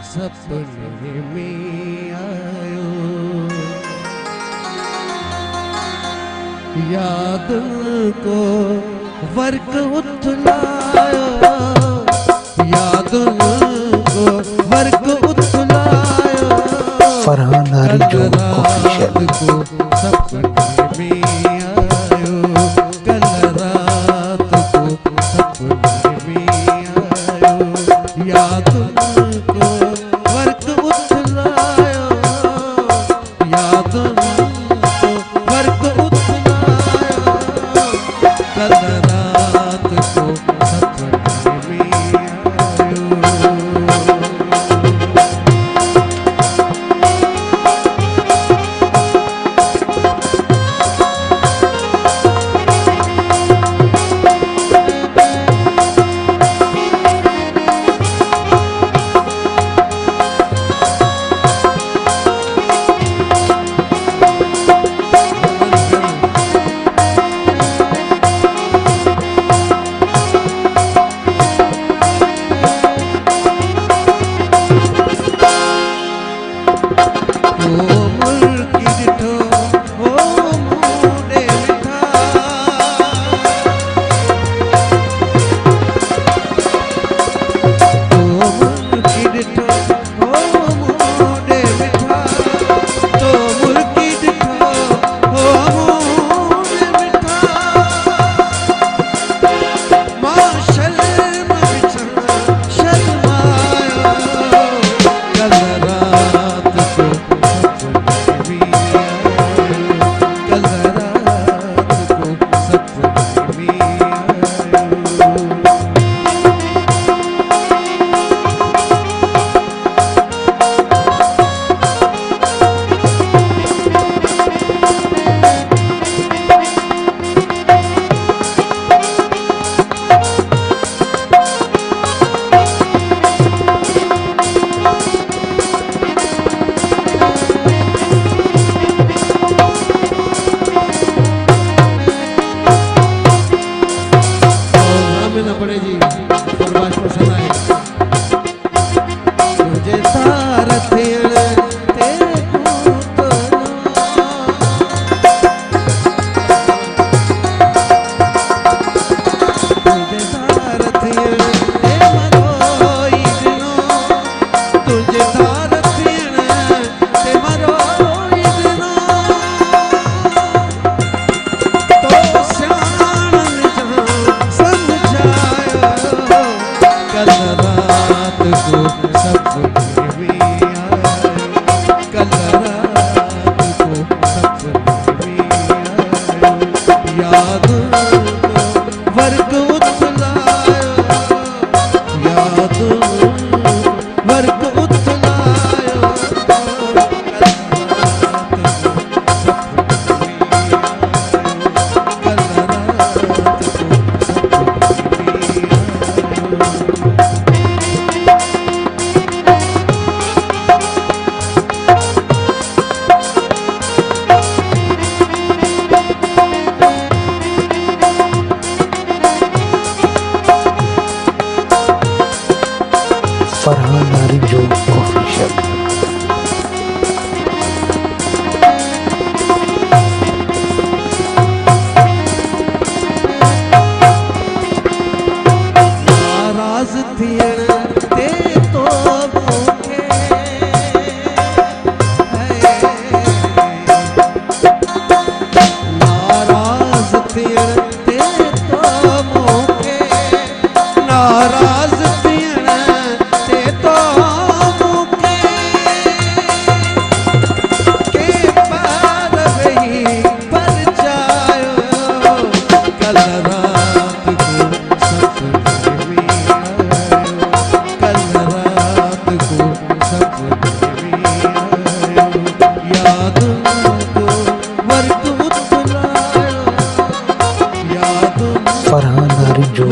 सपने में आयो याद को वर्क उथलायो याद को वर्क उथलायो फरहान नारी जो को सपने में आयो कल रात को सपने में आयो याद को वर्क उथलायो याद को वर्क उथलायो कल रात को सपने में आयो। फरहान नारी जो ऑफिशियल। नाराज थियण ते तो मूंखे नाराज थियण ते तो मूंखे नाराज थियण ते तो मूंखे के पार वही परचायो कल रात को सपने में आयो कल रात को सपने में आयो याद को वर्क उथलायो याद फरहान नारी जो